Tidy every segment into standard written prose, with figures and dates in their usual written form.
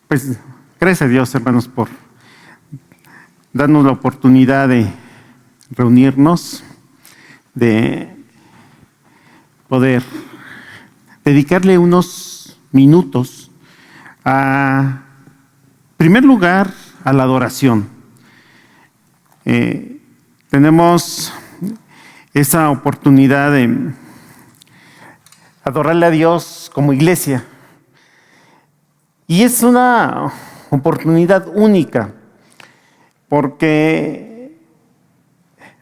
Pues gracias a Dios, hermanos, por darnos la oportunidad de reunirnos, de poder dedicarle unos minutos en primer lugar, a la adoración. Tenemos esa oportunidad de adorarle a Dios como iglesia. Y es una oportunidad única, porque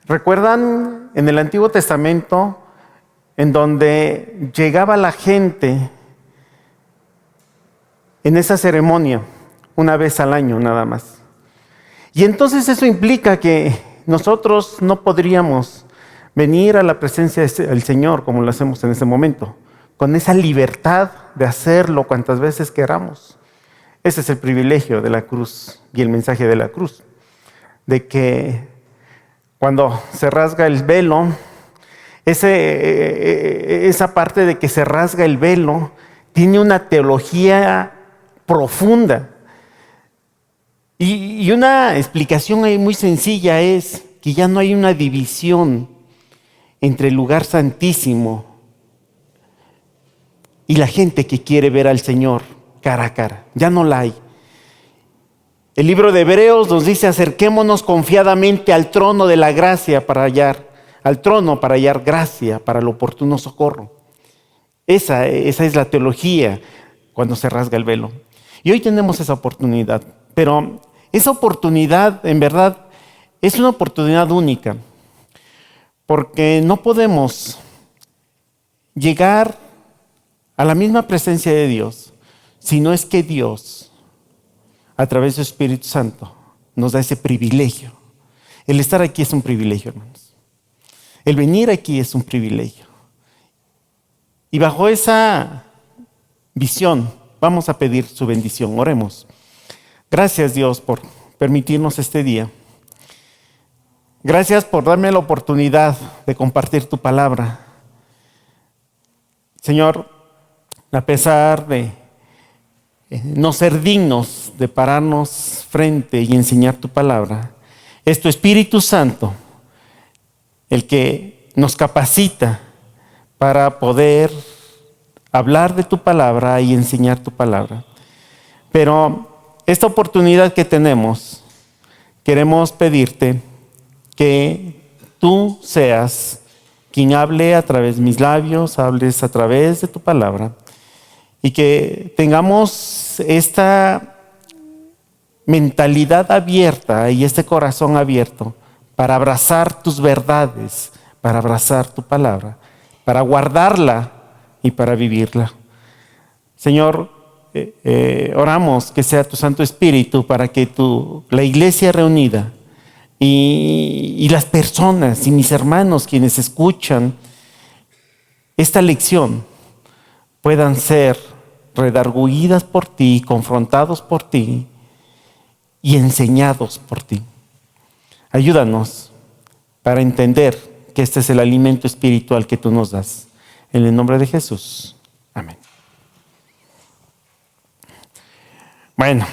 recuerdan en el Antiguo Testamento, en donde llegaba la gente en esa ceremonia, una vez al año nada más. Y entonces eso implica que nosotros no podríamos venir a la presencia del Señor como lo hacemos en ese momento, con esa libertad de hacerlo cuantas veces queramos. Ese es el privilegio de la cruz y el mensaje de la cruz, de que cuando se rasga el velo, esa parte de que se rasga el velo tiene una teología profunda. Y una explicación ahí muy sencilla es que ya no hay una división entre el lugar santísimo y la gente que quiere ver al Señor cara a cara. Ya no la hay. El libro de Hebreos nos dice: acerquémonos confiadamente al trono de la gracia para hallar gracia para el oportuno socorro. Esa es la teología cuando se rasga el velo. Y hoy tenemos esa oportunidad, pero esa oportunidad en verdad es una oportunidad única, porque no podemos llegar a la misma presencia de Dios si no es que Dios, a través del Espíritu Santo, nos da ese privilegio. El estar aquí es un privilegio, hermanos. El venir aquí es un privilegio. Y bajo esa visión vamos a pedir su bendición. Oremos. Gracias, Dios, por permitirnos este día. Gracias por darme la oportunidad de compartir tu palabra. Señor, a pesar de no ser dignos de pararnos frente y enseñar tu palabra, es tu Espíritu Santo el que nos capacita para poder hablar de tu palabra y enseñar tu palabra. Pero esta oportunidad que tenemos, queremos pedirte que tú seas quien hable a través de mis labios, hables a través de tu palabra, y que tengamos esta mentalidad abierta y este corazón abierto para abrazar tus verdades, para abrazar tu palabra, para guardarla y para vivirla. Señor, oramos que sea tu Santo Espíritu para que la iglesia reunida y las personas y mis hermanos quienes escuchan esta lección puedan ser redargüidas por ti, confrontados por ti y enseñados por ti. Ayúdanos para entender que este es el alimento espiritual que tú nos das. En el nombre de Jesús. Amén. Bueno,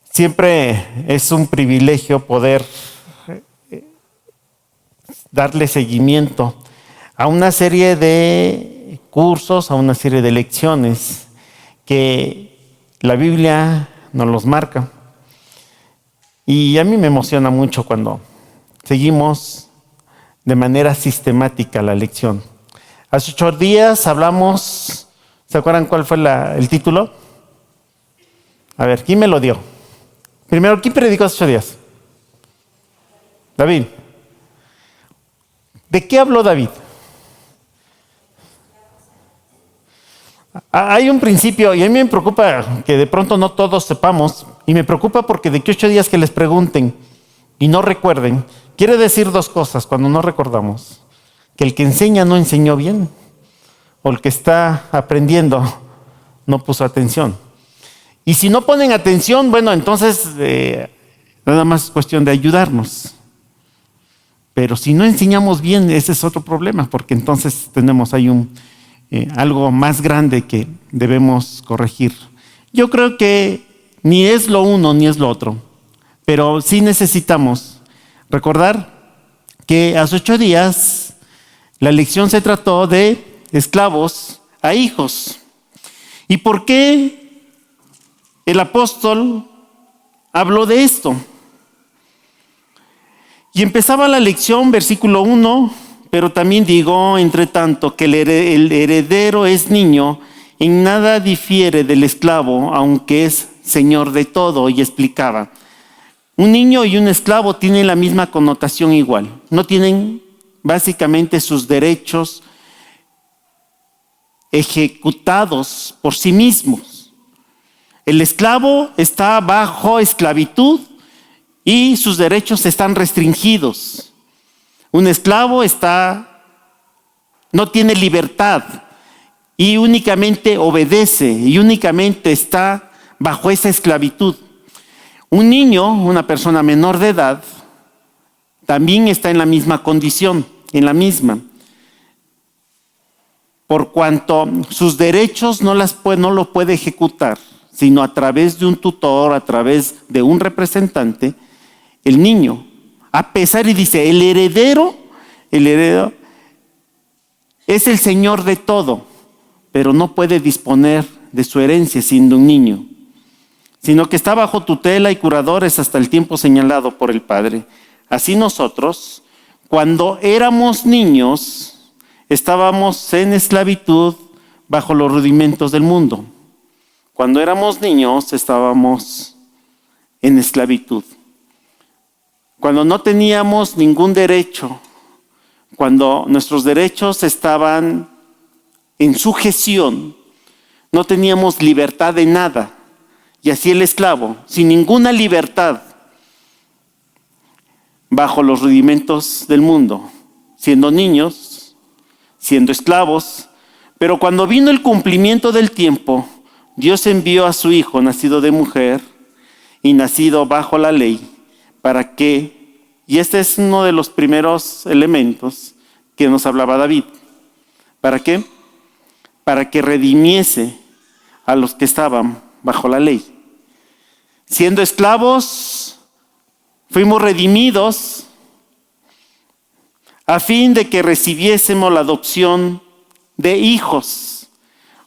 siempre es un privilegio poder darle seguimiento a una serie de cursos, a una serie de lecciones que la Biblia nos los marca. Y a mí me emociona mucho cuando seguimos de manera sistemática la lección. Hace 8 días hablamos, ¿se acuerdan cuál fue el título? A ver, ¿quién me lo dio? Primero, ¿quién predicó hace 8 días? David. ¿De qué habló David? Hay un principio, y a mí me preocupa que de pronto no todos sepamos, y me preocupa porque de que 8 días que les pregunten y no recuerden, quiere decir dos cosas cuando no recordamos: que el que enseña no enseñó bien, o el que está aprendiendo no puso atención. Y si no ponen atención, bueno, entonces nada más es cuestión de ayudarnos. Pero si no enseñamos bien, ese es otro problema, porque entonces tenemos ahí algo más grande que debemos corregir. Yo creo que ni es lo uno ni es lo otro, pero sí necesitamos recordar que hace 8 días la lección se trató de esclavos a hijos. ¿Y por qué el apóstol habló de esto? Y empezaba la lección, versículo 1, pero también digo, entre tanto, que el heredero es niño, en nada difiere del esclavo, aunque es señor de todo. Y explicaba, un niño y un esclavo tienen la misma connotación igual. No tienen básicamente sus derechos ejecutados por sí mismos. El esclavo está bajo esclavitud y sus derechos están restringidos. Un esclavo no tiene libertad y únicamente obedece y únicamente está bajo esa esclavitud. Un niño, una persona menor de edad, también está en la misma condición, por cuanto sus derechos no lo puede ejecutar, sino a través de un tutor, a través de un representante. El niño, a pesar, y dice, el heredero es el señor de todo, pero no puede disponer de su herencia siendo un niño, sino que está bajo tutela y curadores hasta el tiempo señalado por el Padre. Así nosotros, cuando éramos niños, estábamos en esclavitud bajo los rudimentos del mundo. Cuando éramos niños, estábamos en esclavitud. Cuando no teníamos ningún derecho, cuando nuestros derechos estaban en sujeción, no teníamos libertad de nada. Y así el esclavo, sin ninguna libertad, bajo los rudimentos del mundo, siendo niños, siendo esclavos. Pero cuando vino el cumplimiento del tiempo, Dios envió a su Hijo, nacido de mujer y nacido bajo la ley, para que, y este es uno de los primeros elementos que nos hablaba David, ¿para qué? Para que redimiese a los que estaban bajo la ley. Siendo esclavos, fuimos redimidos a fin de que recibiésemos la adopción de hijos.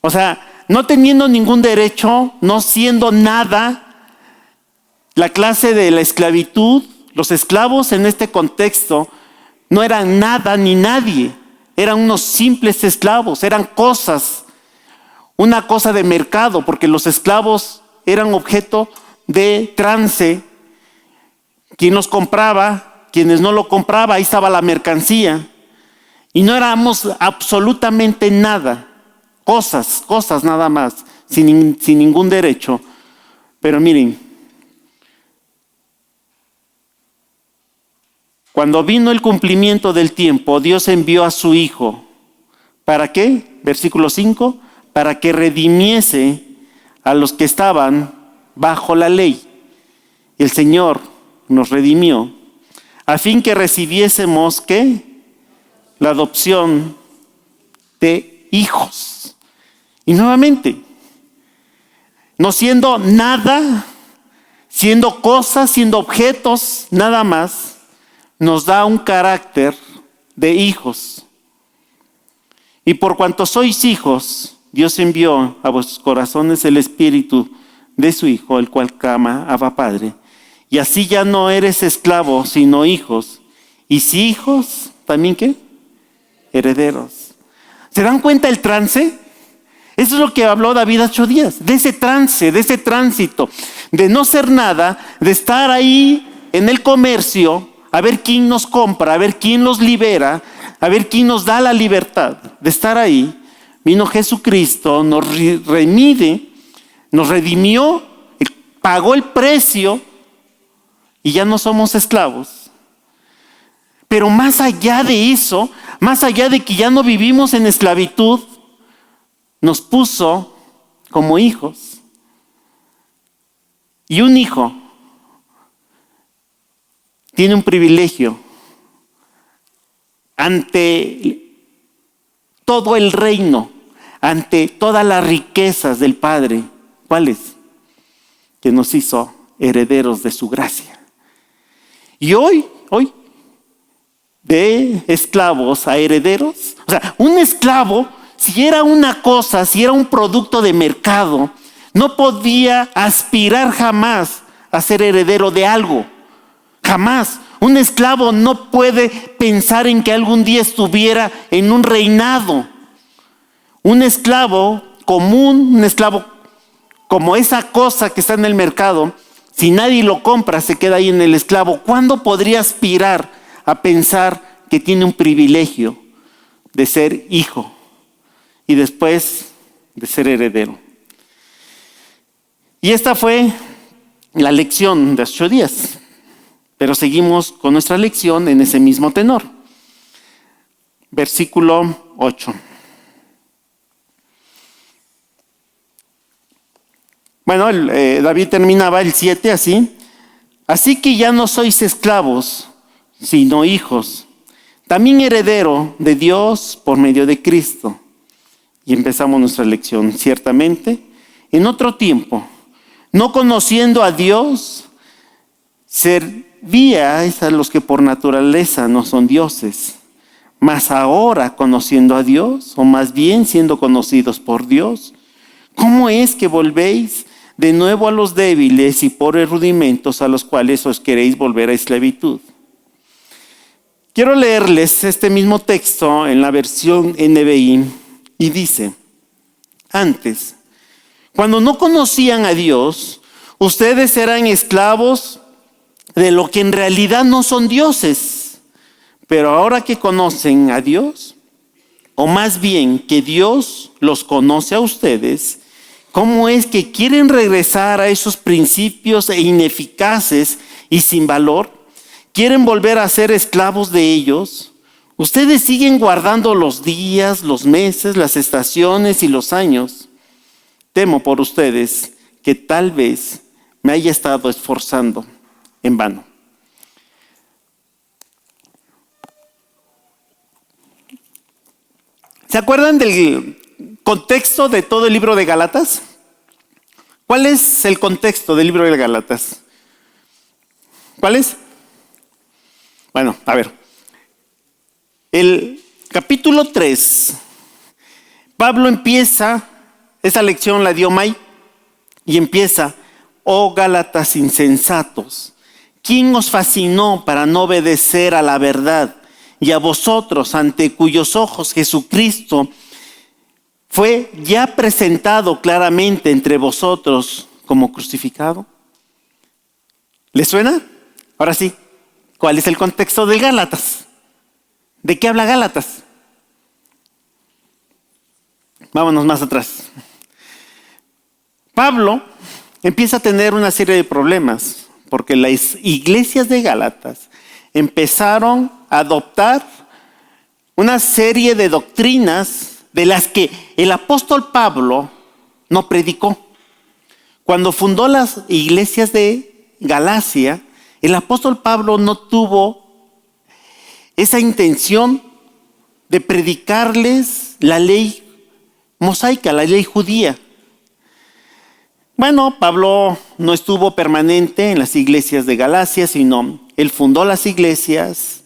O sea, no teniendo ningún derecho, no siendo nada, la clase de la esclavitud, los esclavos en este contexto no eran nada ni nadie, eran unos simples esclavos, eran cosas, una cosa de mercado, porque los esclavos eran objeto de trance. Quien los compraba, quienes no lo compraba, ahí estaba la mercancía. Y no éramos absolutamente nada, cosas nada más, sin ningún derecho. Pero miren, cuando vino el cumplimiento del tiempo, Dios envió a su Hijo. ¿Para qué? Versículo 5, para que redimiese a los que estaban bajo la ley. Y el Señor nos redimió, a fin que recibiésemos, ¿qué? La adopción de hijos. Y nuevamente, no siendo nada, siendo cosas, siendo objetos, nada más, nos da un carácter de hijos. Y por cuanto sois hijos, Dios envió a vuestros corazones el Espíritu de su Hijo, el cual clama, Abba Padre. Y así ya no eres esclavo, sino hijos. Y si hijos, ¿también qué? Herederos. ¿Se dan cuenta el trance? Eso es lo que habló David hace 8 días, de ese trance, de ese tránsito, de no ser nada, de estar ahí en el comercio, a ver quién nos compra, a ver quién los libera, a ver quién nos da la libertad de estar ahí, Vino Jesucristo, nos redimió, pagó el precio y ya no somos esclavos. Pero más allá de eso, más allá de que ya no vivimos en esclavitud, nos puso como hijos. Y un hijo tiene un privilegio ante todo el reino, ante todas las riquezas del Padre. ¿Cuáles? Que nos hizo herederos de su gracia. Y hoy, de esclavos a herederos, o sea, un esclavo, si era una cosa, si era un producto de mercado, no podía aspirar jamás a ser heredero de algo. Jamás. Un esclavo no puede pensar en que algún día estuviera en un reinado. Un esclavo común, un esclavo como esa cosa que está en el mercado, si nadie lo compra, se queda ahí en el esclavo. ¿Cuándo podría aspirar a pensar que tiene un privilegio de ser hijo y después de ser heredero? Y esta fue la lección de 8 días. Pero seguimos con nuestra lección en ese mismo tenor. Versículo 8. Bueno, David terminaba el 7 así. Así que ya no sois esclavos, sino hijos. También heredero de Dios por medio de Cristo. Y empezamos nuestra lección. Ciertamente, en otro tiempo, no conociendo a Dios, servíais a los que por naturaleza no son dioses. Mas ahora, conociendo a Dios, o más bien siendo conocidos por Dios, ¿cómo es que volvéis de nuevo a los débiles y pobres rudimentos a los cuales os queréis volver a esclavitud? Quiero leerles este mismo texto en la versión NBI y dice: antes, cuando no conocían a Dios, ustedes eran esclavos de lo que en realidad no son dioses. Pero ahora que conocen a Dios, o más bien que Dios los conoce a ustedes, ¿cómo es que quieren regresar a esos principios ineficaces y sin valor? ¿Quieren volver a ser esclavos de ellos? Ustedes siguen guardando los días, los meses, las estaciones y los años. Temo por ustedes que tal vez me haya estado esforzando en vano. ¿Se acuerdan del contexto de todo el libro de Gálatas? ¿Cuál es el contexto del libro de Gálatas? ¿Cuál es? Bueno, a ver. El capítulo 3, Pablo empieza, esa lección la dio May, y empieza: oh Gálatas insensatos, ¿quién os fascinó para no obedecer a la verdad? Y a vosotros, ante cuyos ojos Jesucristo fue ya presentado claramente entre vosotros como crucificado. ¿Les suena? Ahora sí, ¿cuál es el contexto de Gálatas? ¿De qué habla Gálatas? Vámonos más atrás. Pablo empieza a tener una serie de problemas porque las iglesias de Gálatas empezaron a adoptar una serie de doctrinas de las que el apóstol Pablo no predicó. Cuando fundó las iglesias de Galacia, el apóstol Pablo no tuvo esa intención de predicarles la ley mosaica, la ley judía. Bueno, Pablo no estuvo permanente en las iglesias de Galacia, sino él fundó las iglesias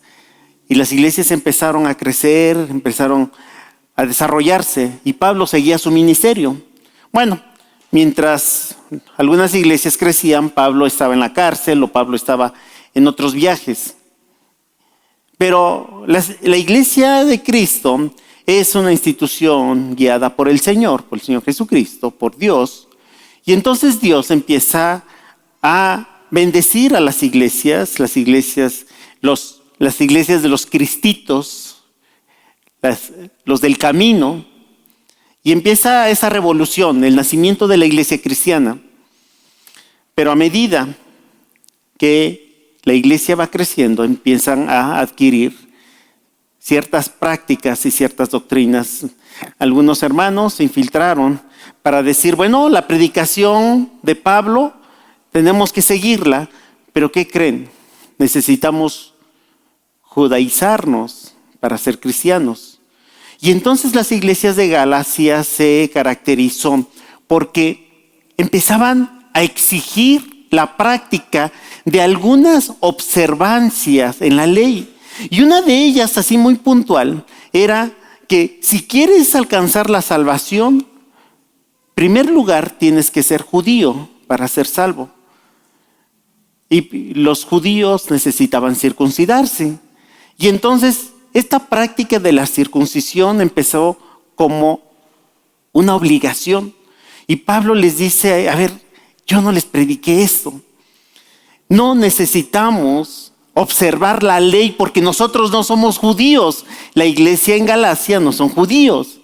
y las iglesias empezaron a crecer, empezaron a desarrollarse y Pablo seguía su ministerio. Bueno, mientras algunas iglesias crecían, Pablo estaba en la cárcel o Pablo estaba en otros viajes. Pero la iglesia de Cristo es una institución guiada por el Señor Jesucristo, por Dios. Y entonces Dios empieza a bendecir a las iglesias de los cristitos, los del camino. Y empieza esa revolución, el nacimiento de la iglesia cristiana. Pero a medida que la iglesia va creciendo, empiezan a adquirir ciertas prácticas y ciertas doctrinas. Algunos hermanos se infiltraron para decir, bueno, la predicación de Pablo tenemos que seguirla, pero ¿qué creen? Necesitamos judaizarnos para ser cristianos. Y entonces las iglesias de Galacia se caracterizó porque empezaban a exigir la práctica de algunas observancias en la ley. Y una de ellas, así muy puntual, era que si quieres alcanzar la salvación, en primer lugar tienes que ser judío para ser salvo. Y los judíos necesitaban circuncidarse. Y entonces esta práctica de la circuncisión empezó como una obligación. Y Pablo les dice, a ver, yo no les prediqué esto. No necesitamos observar la ley porque nosotros no somos judíos. La iglesia en Galacia no son judíos.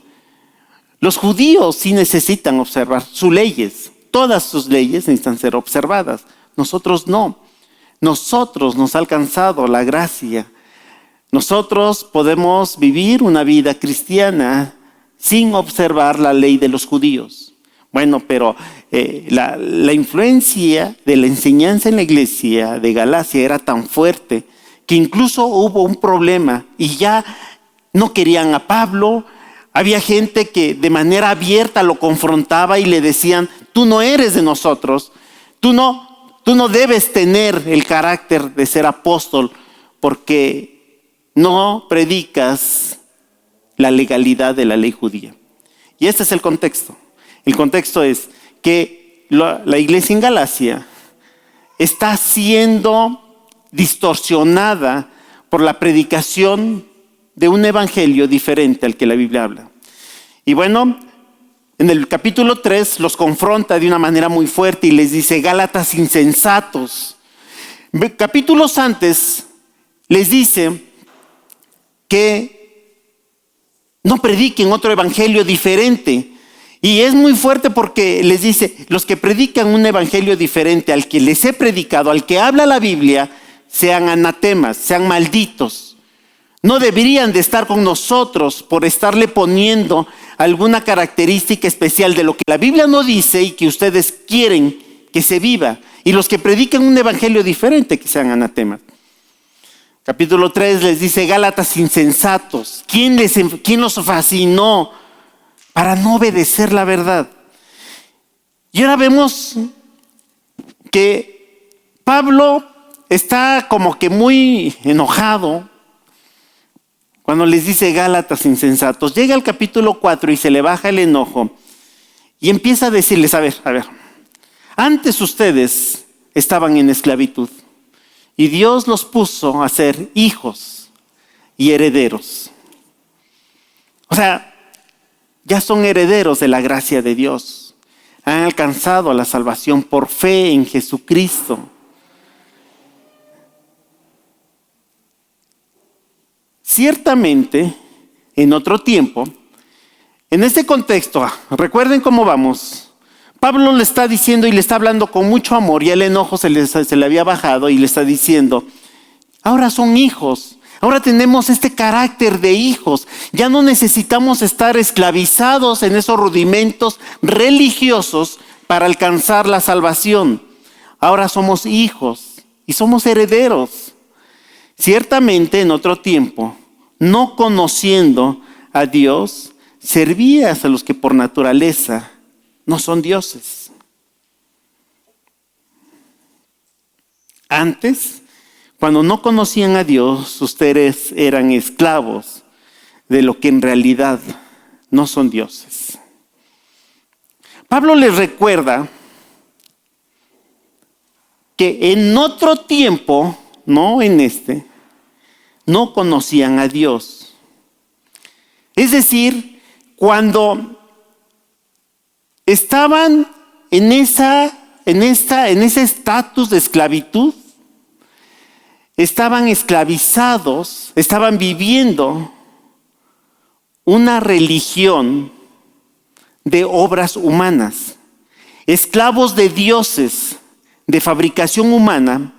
Los judíos sí necesitan observar sus leyes. Todas sus leyes necesitan ser observadas. Nosotros no. Nosotros nos ha alcanzado la gracia. Nosotros podemos vivir una vida cristiana sin observar la ley de los judíos. Bueno, pero la influencia de la enseñanza en la iglesia de Galacia era tan fuerte que incluso hubo un problema y ya no querían a Pablo. Había gente que de manera abierta lo confrontaba y le decían, tú no eres de nosotros, tú no debes tener el carácter de ser apóstol porque no predicas la legalidad de la ley judía. Y este es el contexto. El contexto es que la iglesia en Galacia está siendo distorsionada por la predicación de un evangelio diferente al que la Biblia habla. Y bueno, en el capítulo 3 los confronta de una manera muy fuerte y les dice, Gálatas insensatos. Capítulos antes les dice que no prediquen otro evangelio diferente. Y es muy fuerte porque les dice, los que predican un evangelio diferente al que les he predicado, al que habla la Biblia, sean anatemas, sean malditos. No deberían de estar con nosotros por estarle poniendo alguna característica especial de lo que la Biblia no dice y que ustedes quieren que se viva. Y los que predican un evangelio diferente, que sean anatemas. Capítulo 3 les dice, Gálatas insensatos. ¿Quién los fascinó para no obedecer la verdad? Y ahora vemos que Pablo está como que muy enojado cuando les dice Gálatas insensatos. Llega al capítulo 4 y se le baja el enojo y empieza a decirles, a ver, antes ustedes estaban en esclavitud y Dios los puso a ser hijos y herederos. O sea, ya son herederos de la gracia de Dios. Han alcanzado la salvación por fe en Jesucristo. Ciertamente, en otro tiempo, en este contexto, recuerden cómo vamos. Pablo le está diciendo y le está hablando con mucho amor, y el enojo se le había bajado y le está diciendo, ahora son hijos. Ahora tenemos este carácter de hijos. Ya no necesitamos estar esclavizados en esos rudimentos religiosos para alcanzar la salvación. Ahora somos hijos y somos herederos. Ciertamente en otro tiempo, no conociendo a Dios, servías a los que por naturaleza no son dioses. Antes, cuando no conocían a Dios, ustedes eran esclavos de lo que en realidad no son dioses. Pablo les recuerda que en otro tiempo, no en este, no conocían a Dios. Es decir, cuando estaban en ese estatus de esclavitud, estaban esclavizados, estaban viviendo una religión de obras humanas, esclavos de dioses, de fabricación humana.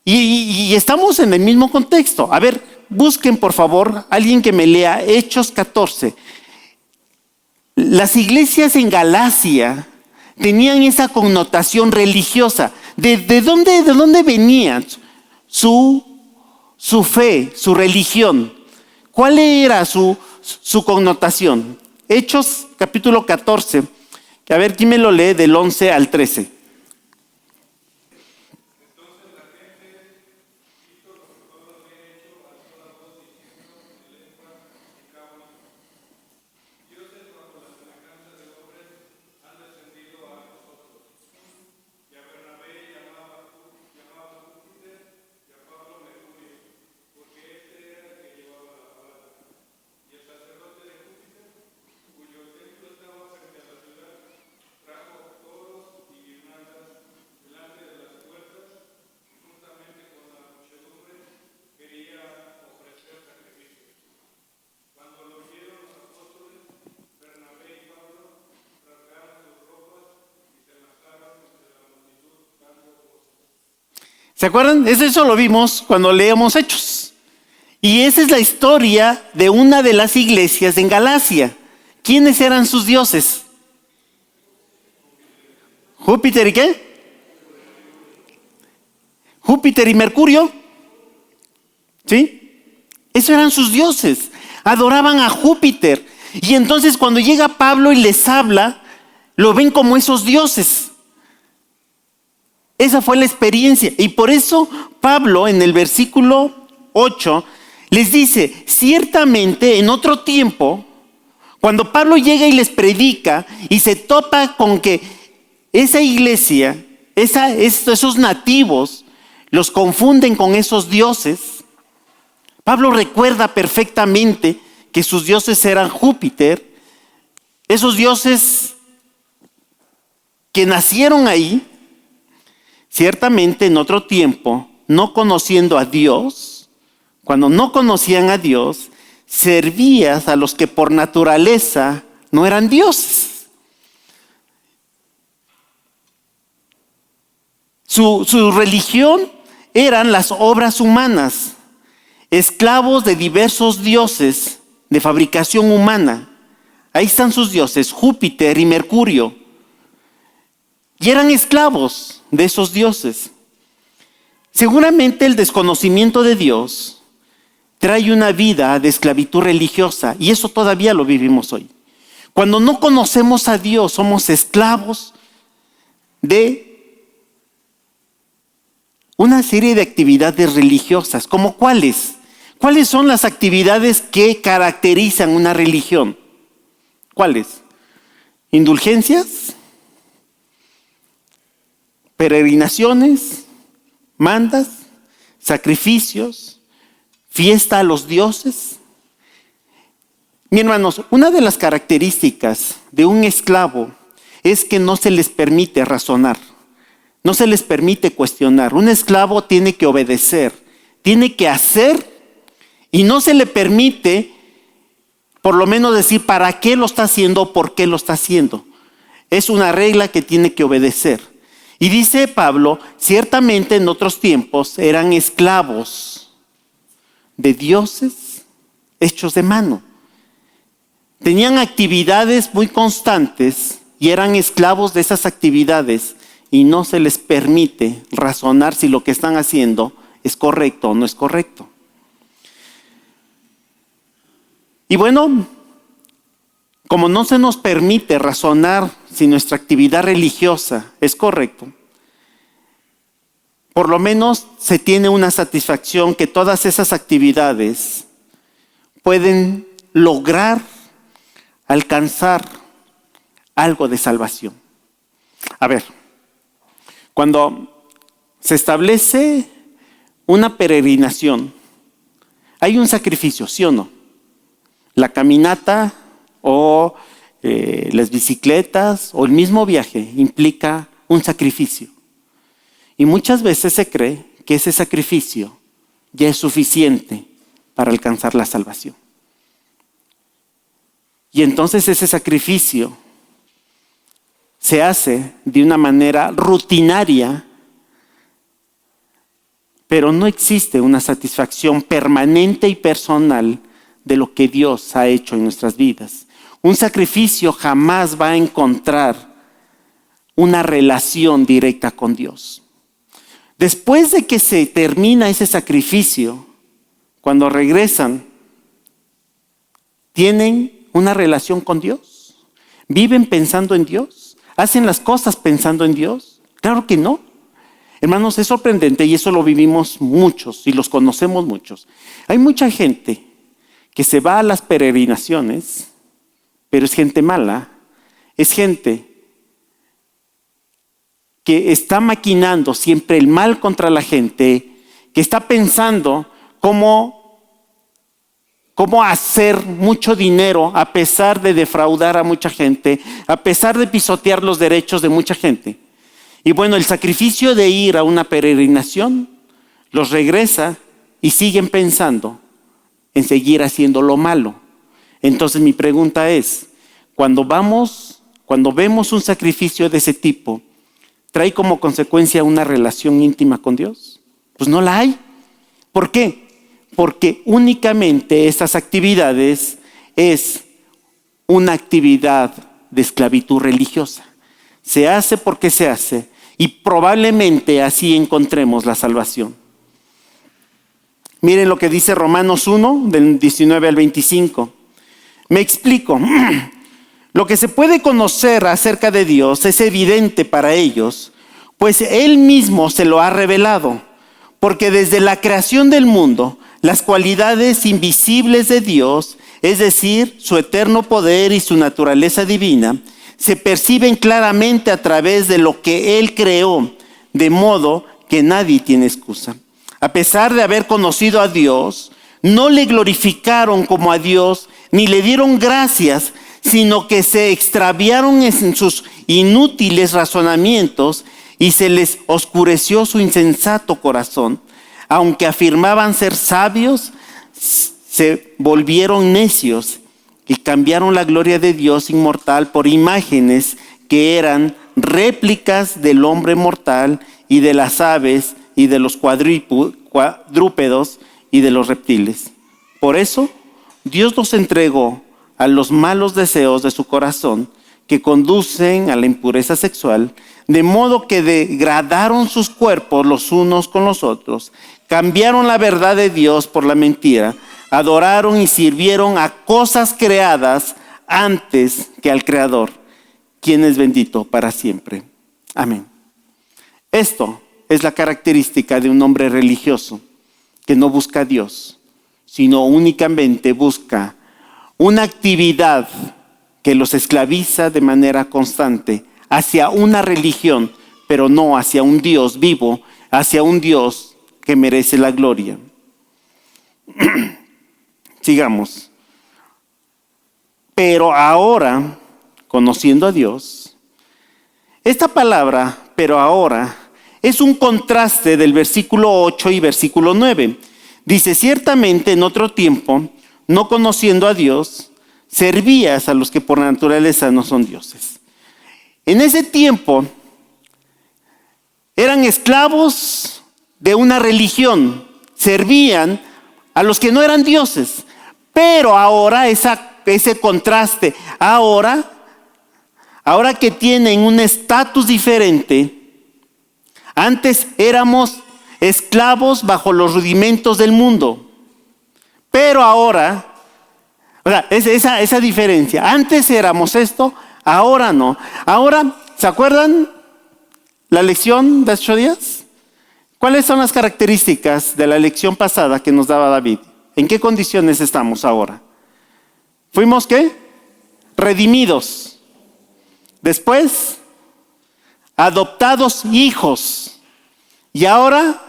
Y estamos en el mismo contexto. A ver, busquen por favor, alguien que me lea Hechos 14. Las iglesias en Galacia tenían esa connotación religiosa. ¿De dónde venía su fe, su religión? ¿Cuál era su connotación? Hechos capítulo 14. A ver, ¿quién me lo lee del 11 al 13? ¿Se acuerdan? Eso lo vimos cuando leíamos Hechos. Y esa es la historia de una de las iglesias en Galacia. ¿Quiénes eran sus dioses? ¿Júpiter y qué? ¿Júpiter y Mercurio? ¿Sí? Esos eran sus dioses. Adoraban a Júpiter. Y entonces cuando llega Pablo y les habla, lo ven como esos dioses. Esa fue la experiencia. Y por eso Pablo en el versículo 8 les dice, ciertamente en otro tiempo, cuando Pablo llega y les predica y se topa con que esa iglesia, esos nativos, los confunden con esos dioses, Pablo recuerda perfectamente que sus dioses eran Júpiter, esos dioses que nacieron ahí, ciertamente en otro tiempo, no conociendo a Dios, cuando no conocían a Dios, servías a los que por naturaleza no eran dioses. Su religión eran las obras humanas, esclavos de diversos dioses de fabricación humana. Ahí están sus dioses, Júpiter y Mercurio. Y eran esclavos de esos dioses. Seguramente el desconocimiento de Dios trae una vida de esclavitud religiosa y eso todavía lo vivimos hoy. Cuando no conocemos a Dios, somos esclavos de una serie de actividades religiosas. ¿Como cuáles? ¿Cuáles son las actividades que caracterizan una religión? ¿Cuáles? ¿Indulgencias? ¿Peregrinaciones? ¿Mandas? ¿Sacrificios? ¿Fiesta a los dioses? Mi hermanos, una de las características de un esclavo es que no se les permite razonar, no se les permite cuestionar. Un esclavo tiene que obedecer, tiene que hacer y no se le permite por lo menos decir para qué lo está haciendo o por qué lo está haciendo. Es una regla que tiene que obedecer. Y dice Pablo, ciertamente en otros tiempos eran esclavos de dioses hechos de mano. Tenían actividades muy constantes y eran esclavos de esas actividades y no se les permite razonar si lo que están haciendo es correcto o no es correcto. Y bueno, como no se nos permite razonar si nuestra actividad religiosa es correcta, por lo menos se tiene una satisfacción que todas esas actividades pueden lograr alcanzar algo de salvación. A ver, cuando se establece una peregrinación, hay un sacrificio, ¿sí o no? La caminata o las bicicletas o el mismo viaje implica un sacrificio. Y muchas veces se cree que ese sacrificio ya es suficiente para alcanzar la salvación. Y entonces ese sacrificio se hace de una manera rutinaria, pero no existe una satisfacción permanente y personal de lo que Dios ha hecho en nuestras vidas. Un sacrificio jamás va a encontrar una relación directa con Dios. Después de que se termina ese sacrificio, cuando regresan, ¿tienen una relación con Dios? ¿Viven pensando en Dios? ¿Hacen las cosas pensando en Dios? Claro que no. Hermanos, es sorprendente y eso lo vivimos muchos y los conocemos muchos. Hay mucha gente que se va a las peregrinaciones, pero es gente mala, es gente que está maquinando siempre el mal contra la gente, que está pensando cómo hacer mucho dinero a pesar de defraudar a mucha gente, a pesar de pisotear los derechos de mucha gente. Y bueno, el sacrificio de ir a una peregrinación los regresa y siguen pensando en seguir haciendo lo malo. Entonces mi pregunta es, cuando vemos un sacrificio de ese tipo, ¿trae como consecuencia una relación íntima con Dios? Pues no la hay. ¿Por qué? Porque únicamente estas actividades es una actividad de esclavitud religiosa. Se hace porque se hace y probablemente así encontremos la salvación. Miren lo que dice Romanos 1, del 19 al 25. Me explico. Lo que se puede conocer acerca de Dios es evidente para ellos, pues Él mismo se lo ha revelado, porque desde la creación del mundo, las cualidades invisibles de Dios, es decir, su eterno poder y su naturaleza divina, se perciben claramente a través de lo que Él creó, de modo que nadie tiene excusa. A pesar de haber conocido a Dios, no le glorificaron como a Dios, ni le dieron gracias, sino que se extraviaron en sus inútiles razonamientos y se les oscureció su insensato corazón. Aunque afirmaban ser sabios, se volvieron necios y cambiaron la gloria de Dios inmortal por imágenes que eran réplicas del hombre mortal y de las aves y de los cuadrúpedos y de los reptiles. Por eso, Dios los entregó a los malos deseos de su corazón que conducen a la impureza sexual, de modo que degradaron sus cuerpos los unos con los otros, cambiaron la verdad de Dios por la mentira, adoraron y sirvieron a cosas creadas antes que al Creador, quien es bendito para siempre. Amén. Esto es la característica de un hombre religioso que no busca a Dios, sino únicamente busca una actividad que los esclaviza de manera constante hacia una religión, pero no hacia un Dios vivo, hacia un Dios que merece la gloria. Sigamos. Pero ahora, conociendo a Dios, esta palabra, pero ahora, es un contraste del versículo 8 y versículo 9. Dice, ciertamente en otro tiempo, no conociendo a Dios, servías a los que por naturaleza no son dioses. En ese tiempo, eran esclavos de una religión, servían a los que no eran dioses. Pero ahora ese contraste, ahora que tienen un estatus diferente, antes éramos esclavos bajo los rudimentos del mundo. Pero ahora, o sea, esa diferencia, antes éramos esto, ahora no. Ahora, ¿se acuerdan la lección de 8 días? ¿Cuáles son las características de la lección pasada que nos daba David? ¿En qué condiciones estamos ahora? ¿Fuimos qué? Redimidos. Después, adoptados hijos. Y ahora,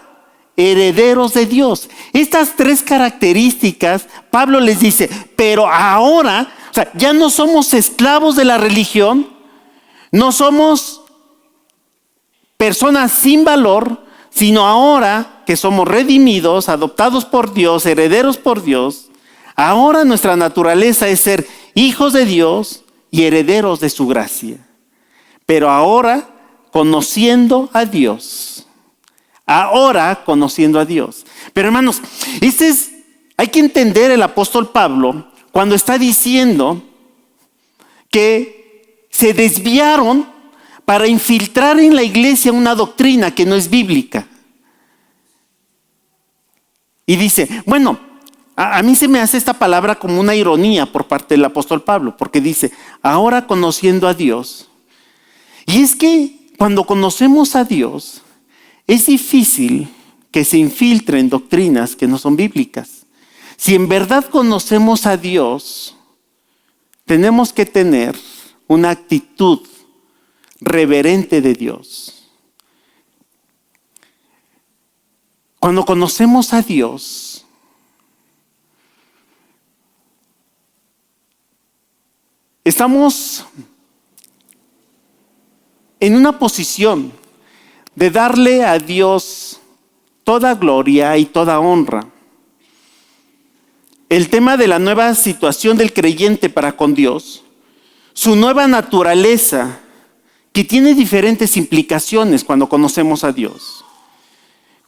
herederos de Dios. Estas tres características, Pablo les dice, pero ahora, o sea, ya no somos esclavos de la religión, no somos personas sin valor, sino ahora que somos redimidos, adoptados por Dios, herederos por Dios, Ahora nuestra naturaleza es ser hijos de Dios y herederos de su gracia. Pero ahora conociendo a Dios. Ahora conociendo a Dios. Pero hermanos, hay que entender el apóstol Pablo cuando está diciendo que se desviaron para infiltrar en la iglesia una doctrina que no es bíblica. Y dice, bueno, a mí se me hace esta palabra como una ironía por parte del apóstol Pablo, porque dice, ahora conociendo a Dios. Y es que cuando conocemos a Dios, es difícil que se infiltren doctrinas que no son bíblicas. Si en verdad conocemos a Dios, tenemos que tener una actitud reverente de Dios. Cuando conocemos a Dios, estamos en una posición de darle a Dios toda gloria y toda honra. El tema de la nueva situación del creyente para con Dios, su nueva naturaleza, que tiene diferentes implicaciones cuando conocemos a Dios.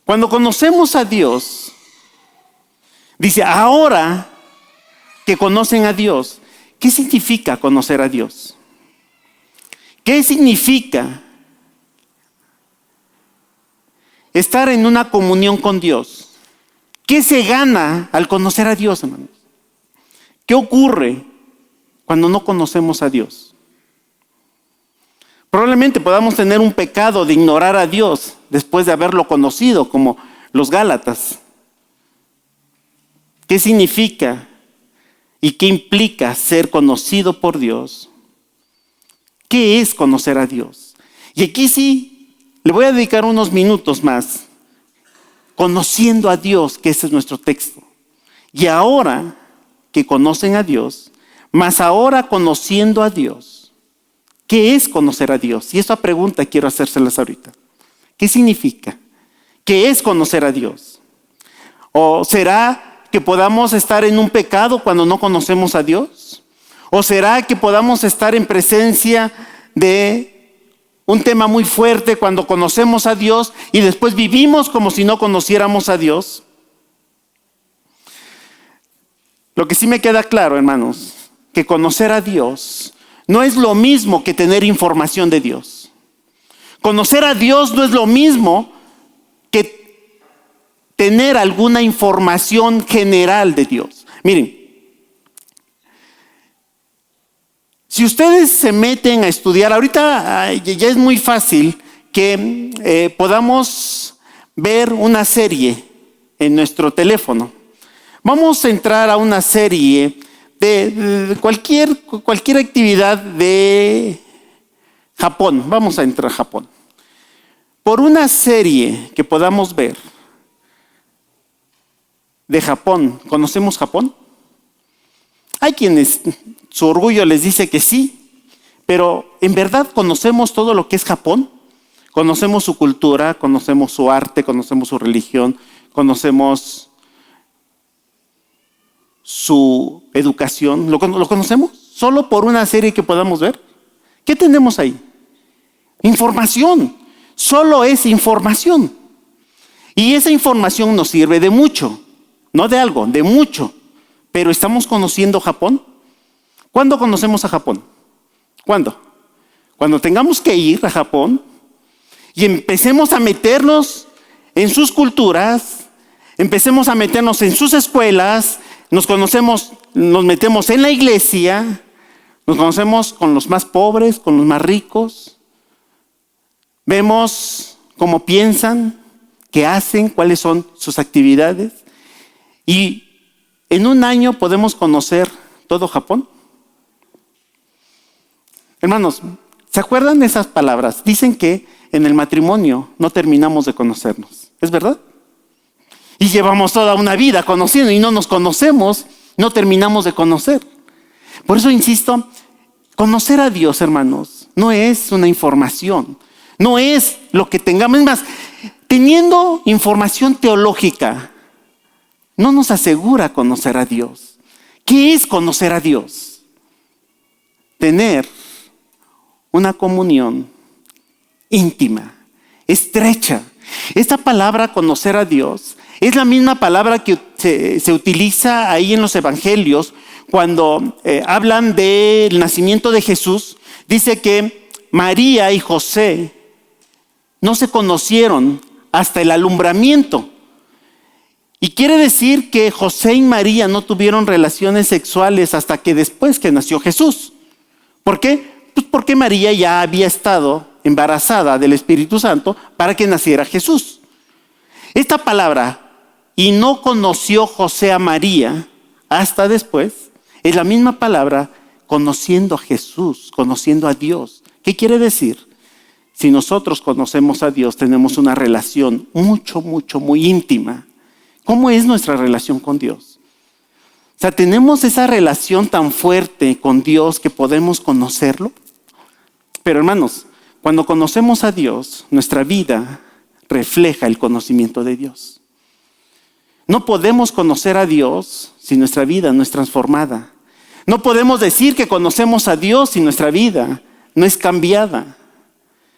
Cuando conocemos a Dios, dice, ahora que conocen a Dios, ¿qué significa conocer a Dios? ¿Qué significa estar en una comunión con Dios? ¿Qué se gana al conocer a Dios, hermanos? ¿Qué ocurre cuando no conocemos a Dios? Probablemente podamos tener un pecado de ignorar a Dios después de haberlo conocido, como los Gálatas. ¿Qué significa y qué implica ser conocido por Dios? ¿Qué es conocer a Dios? Y aquí sí, le voy a dedicar unos minutos más, conociendo a Dios, que ese es nuestro texto. Y ahora que conocen a Dios, más ahora conociendo a Dios, ¿qué es conocer a Dios? Y esa pregunta quiero hacérselas ahorita. ¿Qué significa? ¿Qué es conocer a Dios? ¿O será que podamos estar en un pecado cuando no conocemos a Dios? ¿O será que podamos estar en presencia de un tema muy fuerte cuando conocemos a Dios y después vivimos como si no conociéramos a Dios? Lo que sí me queda claro, hermanos, que conocer a Dios no es lo mismo que tener información de Dios. Conocer a Dios no es lo mismo que tener alguna información general de Dios. Miren, si ustedes se meten a estudiar, ahorita ya es muy fácil que podamos ver una serie en nuestro teléfono. Vamos a entrar a una serie de cualquier actividad de Japón. Vamos a entrar a Japón. Por una serie que podamos ver de Japón, ¿conocemos Japón? Hay quienes su orgullo les dice que sí, pero ¿en verdad conocemos todo lo que es Japón? Conocemos su cultura, conocemos su arte, conocemos su religión, conocemos su educación. ¿Lo conocemos? Solo por una serie que podamos ver. ¿Qué tenemos ahí? Información. Solo es información. Y esa información nos sirve de mucho. No de algo, de mucho. Pero ¿estamos conociendo Japón? ¿Cuándo conocemos a Japón? ¿Cuándo? Cuando tengamos que ir a Japón y empecemos a meternos en sus culturas, empecemos a meternos en sus escuelas, nos metemos en la iglesia, nos conocemos con los más pobres, con los más ricos, vemos cómo piensan, qué hacen, cuáles son sus actividades, y en un año podemos conocer todo Japón. Hermanos, ¿se acuerdan de esas palabras? Dicen que en el matrimonio no terminamos de conocernos. ¿Es verdad? Y llevamos toda una vida conociendo y no nos conocemos, no terminamos de conocer. Por eso insisto, conocer a Dios, hermanos, no es una información, no es lo que tengamos. Es más, teniendo información teológica, no nos asegura conocer a Dios. ¿Qué es conocer a Dios? Tener una comunión íntima, estrecha. Esta palabra conocer a Dios es la misma palabra que se utiliza ahí en los evangelios cuando hablan del nacimiento de Jesús. Dice que María y José no se conocieron hasta el alumbramiento. Y quiere decir que José y María no tuvieron relaciones sexuales hasta que después que nació Jesús. ¿Por qué? Pues porque María ya había estado embarazada del Espíritu Santo para que naciera Jesús. Esta palabra, y no conoció José a María hasta después, es la misma palabra conociendo a Jesús, conociendo a Dios. ¿Qué quiere decir? Si nosotros conocemos a Dios, tenemos una relación muy íntima. ¿Cómo es nuestra relación con Dios? O sea, tenemos esa relación tan fuerte con Dios que podemos conocerlo. Pero hermanos, cuando conocemos a Dios, nuestra vida refleja el conocimiento de Dios. No podemos conocer a Dios si nuestra vida no es transformada. No podemos decir que conocemos a Dios si nuestra vida no es cambiada.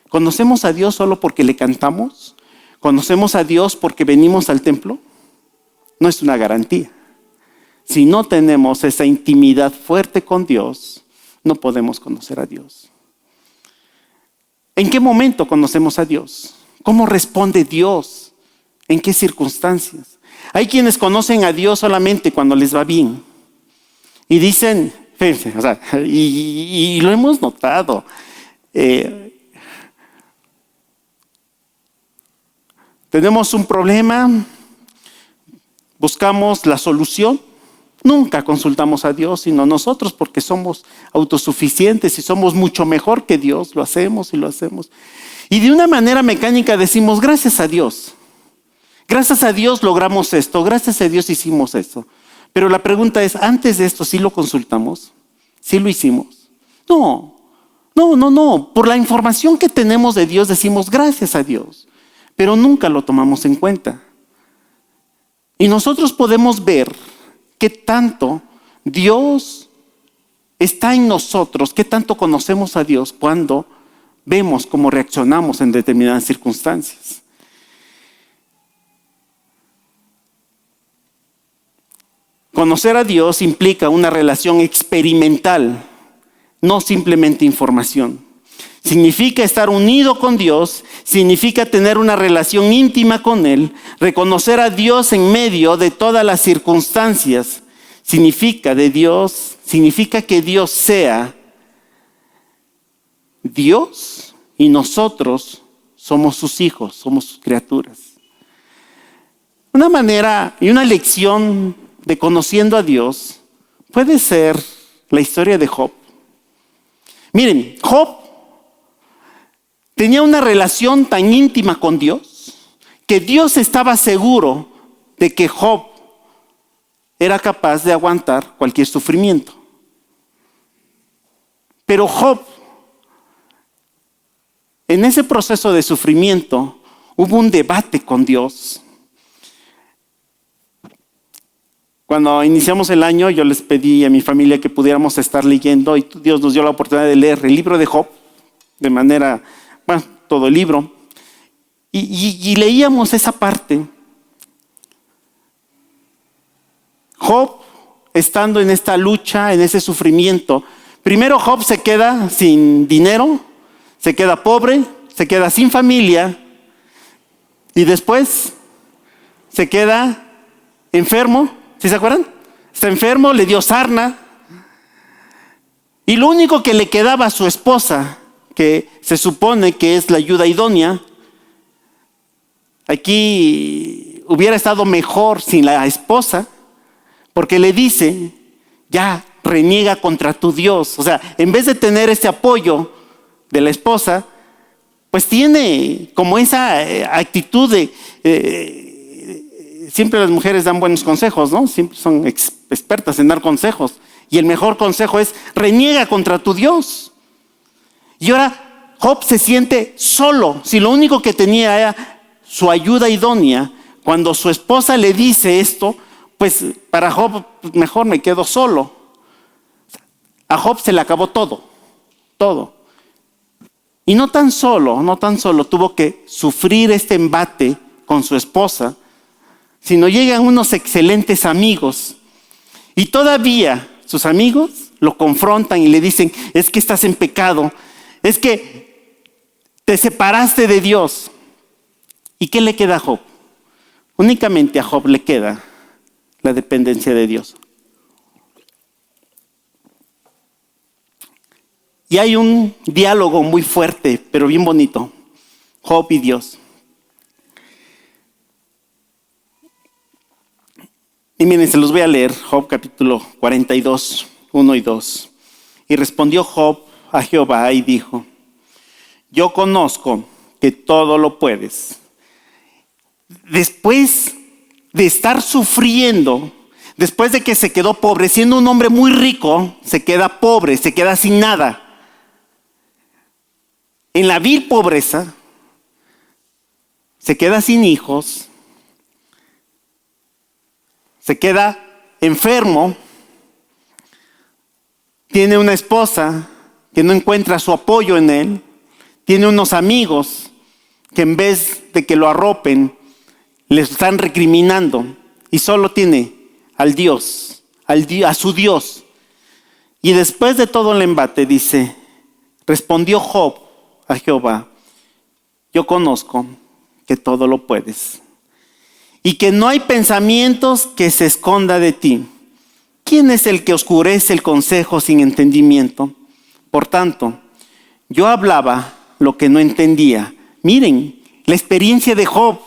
¿Conocemos a Dios solo porque le cantamos? ¿Conocemos a Dios porque venimos al templo? No es una garantía. Si no tenemos esa intimidad fuerte con Dios, no podemos conocer a Dios. ¿En qué momento conocemos a Dios? ¿Cómo responde Dios? ¿En qué circunstancias? Hay quienes conocen a Dios solamente cuando les va bien. Y dicen, fíjense, o sea, y lo hemos notado. Tenemos un problema, buscamos la solución. Nunca consultamos a Dios, sino nosotros, porque somos autosuficientes y somos mucho mejor que Dios. Lo hacemos y lo hacemos. Y de una manera mecánica decimos, gracias a Dios. Gracias a Dios logramos esto, gracias a Dios hicimos esto. Pero la pregunta es, antes de esto, ¿sí lo consultamos? ¿Sí lo hicimos? No. Por la información que tenemos de Dios decimos, gracias a Dios. Pero nunca lo tomamos en cuenta. Y nosotros podemos ver qué tanto Dios está en nosotros, qué tanto conocemos a Dios cuando vemos cómo reaccionamos en determinadas circunstancias. Conocer a Dios implica una relación experimental, no simplemente información. Significa estar unido con Dios, significa tener una relación íntima con Él, reconocer a Dios en medio de todas las circunstancias. Significa que Dios sea Dios y nosotros somos sus hijos, somos sus criaturas. Una manera y una lección de conociendo a Dios puede ser la historia de Job. Miren, Job tenía una relación tan íntima con Dios que Dios estaba seguro de que Job era capaz de aguantar cualquier sufrimiento. Pero Job, en ese proceso de sufrimiento, hubo un debate con Dios. Cuando iniciamos el año, yo les pedí a mi familia que pudiéramos estar leyendo y Dios nos dio la oportunidad de leer el libro de Job de manera, todo el libro. Y leíamos esa parte. Job, estando en esta lucha, en ese sufrimiento, primero Job se queda sin dinero, se queda pobre, se queda sin familia y después se queda enfermo. ¿Sí se acuerdan? Está enfermo, le dio sarna. Y lo único que le quedaba a su esposa, que se supone que es la ayuda idónea, aquí hubiera estado mejor sin la esposa, porque le dice, ya reniega contra tu Dios. O sea, en vez de tener este apoyo de la esposa, pues tiene como esa actitud de... Siempre las mujeres dan buenos consejos, ¿no? Siempre son expertas en dar consejos. Y el mejor consejo es, reniega contra tu Dios. Y ahora Job se siente solo. Si lo único que tenía era su ayuda idónea, cuando su esposa le dice esto, pues para Job mejor me quedo solo. A Job se le acabó todo. Y no tan solo tuvo que sufrir este embate con su esposa, sino llegan unos excelentes amigos. Y todavía sus amigos lo confrontan y le dicen, es que estás en pecado, es que te separaste de Dios. ¿Y qué le queda a Job? Únicamente a Job le queda la dependencia de Dios. Y hay un diálogo muy fuerte, pero bien bonito. Job y Dios. Y miren, se los voy a leer. Job capítulo 42, 1 y 2. Y respondió Job a Jehová y dijo, yo conozco que todo lo puedes. Después de estar sufriendo, después de que se quedó pobre, siendo un hombre muy rico, se queda pobre, se queda sin nada. En la vil pobreza, se queda sin hijos, se queda enfermo, tiene una esposa que no encuentra su apoyo en él, tiene unos amigos que en vez de que lo arropen, le están recriminando y solo tiene al Dios, a su Dios. Y después de todo el embate dice, respondió Job a Jehová, yo conozco que todo lo puedes y que no hay pensamientos que se esconda de ti. ¿Quién es el que oscurece el consejo sin entendimiento? Por tanto, yo hablaba lo que no entendía. Miren, la experiencia de Job.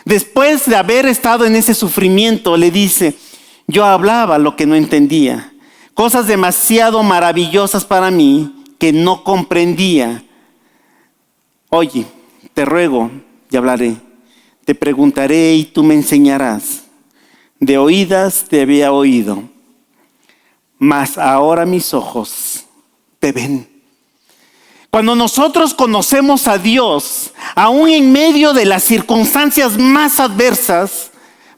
Después de haber estado en ese sufrimiento, le dice, yo hablaba lo que no entendía. Cosas demasiado maravillosas para mí que no comprendía. Oye, te ruego y hablaré. Te preguntaré y tú me enseñarás. De oídas te había oído, mas ahora mis ojos te ven. Cuando nosotros conocemos a Dios, aún en medio de las circunstancias más adversas,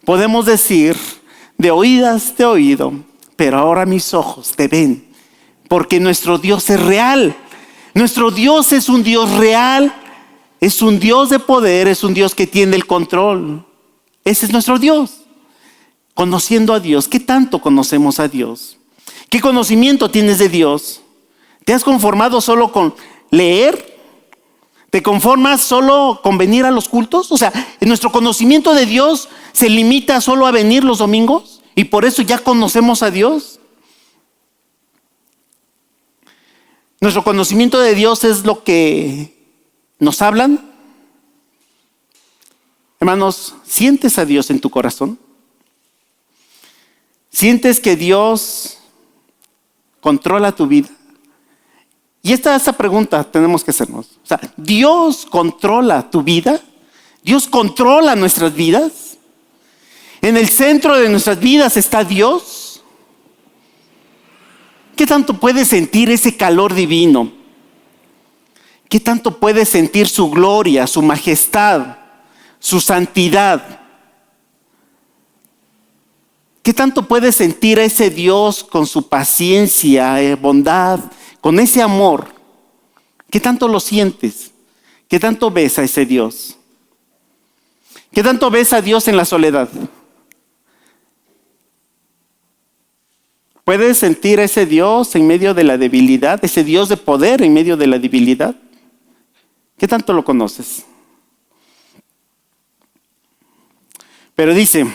podemos decir, de oídas te he oído, pero ahora mis ojos te ven, porque nuestro Dios es real. Nuestro Dios es un Dios real, es un Dios de poder, es un Dios que tiene el control. Ese es nuestro Dios. Conociendo a Dios, ¿qué tanto conocemos a Dios? ¿Qué conocimiento tienes de Dios? ¿Te has conformado solo con leer? ¿Te conformas solo con venir a los cultos? O sea, ¿nuestro conocimiento de Dios se limita solo a venir los domingos? ¿Y por eso ya conocemos a Dios? ¿Nuestro conocimiento de Dios es lo que nos hablan? Hermanos, ¿sientes a Dios en tu corazón? ¿Sientes que Dios controla tu vida? Y esa pregunta tenemos que hacernos. O sea, ¿Dios controla tu vida? ¿Dios controla nuestras vidas? ¿En el centro de nuestras vidas está Dios? ¿Qué tanto puedes sentir ese calor divino? ¿Qué tanto puedes sentir su gloria, su majestad, su santidad? ¿Qué tanto puedes sentir a ese Dios con su paciencia, bondad, con ese amor? ¿Qué tanto lo sientes? ¿Qué tanto ves a ese Dios? ¿Qué tanto ves a Dios en la soledad? ¿Puedes sentir a ese Dios en medio de la debilidad? Ese Dios de poder en medio de la debilidad. ¿Qué tanto lo conoces? Pero dice,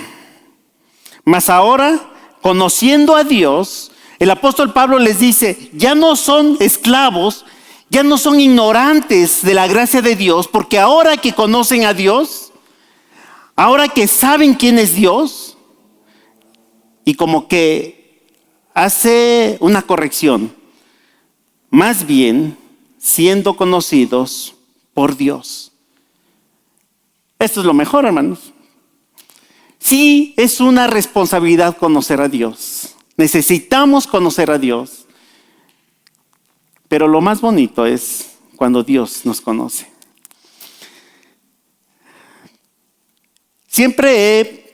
mas ahora, conociendo a Dios, el apóstol Pablo les dice, ya no son esclavos, ya no son ignorantes de la gracia de Dios, porque ahora que conocen a Dios, ahora que saben quién es Dios, y como que hace una corrección, más bien siendo conocidos por Dios. Esto es lo mejor, hermanos. Sí, es una responsabilidad conocer a Dios. Necesitamos conocer a Dios. Pero lo más bonito es cuando Dios nos conoce. Siempre he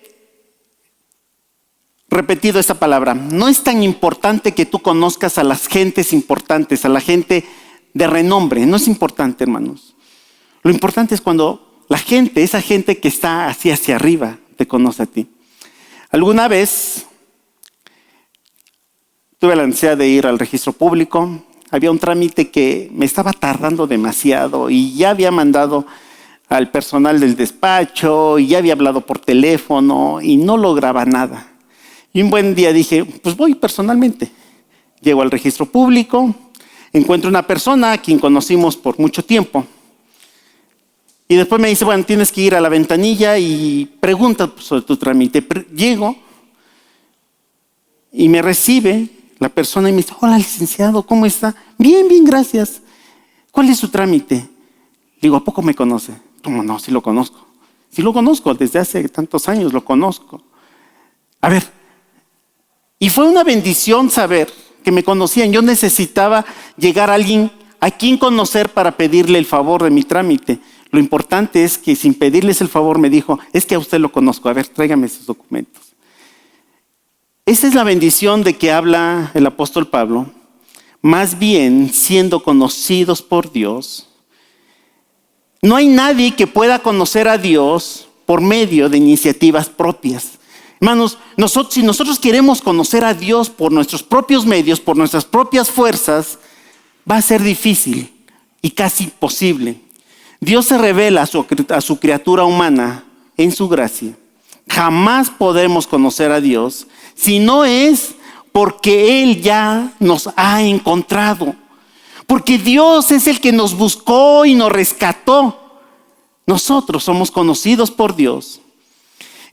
repetido esta palabra. No es tan importante que tú conozcas a las gentes importantes, a la gente de renombre. No es importante, hermanos. Lo importante es cuando la gente, esa gente que está así hacia arriba, te conoce a ti. Alguna vez tuve la necesidad de ir al registro público. Había un trámite que me estaba tardando demasiado y ya había mandado al personal del despacho y ya había hablado por teléfono y no lograba nada. Y un buen día dije, pues voy personalmente. Llego al registro público, encuentro una persona a quien conocimos por mucho tiempo. Y después me dice, bueno, tienes que ir a la ventanilla y pregunta sobre tu trámite. Llego y me recibe la persona y me dice, hola licenciado, ¿cómo está? Bien, bien, gracias. ¿Cuál es su trámite? Digo, ¿a poco me conoce? ¿Cómo no? Sí lo conozco. Sí lo conozco, desde hace tantos años lo conozco. A ver, y fue una bendición saber que me conocían. Yo necesitaba llegar a alguien a quien conocer para pedirle el favor de mi trámite. Lo importante es que sin pedirles el favor me dijo, es que a usted lo conozco, a ver, tráigame sus documentos. Esa es la bendición de que habla el apóstol Pablo. Más bien, siendo conocidos por Dios, no hay nadie que pueda conocer a Dios por medio de iniciativas propias. Hermanos, si nosotros queremos conocer a Dios por nuestros propios medios, por nuestras propias fuerzas, va a ser difícil y casi imposible. Dios se revela a su criatura humana en su gracia. Jamás podremos conocer a Dios si no es porque Él ya nos ha encontrado. Porque Dios es el que nos buscó y nos rescató. Nosotros somos conocidos por Dios.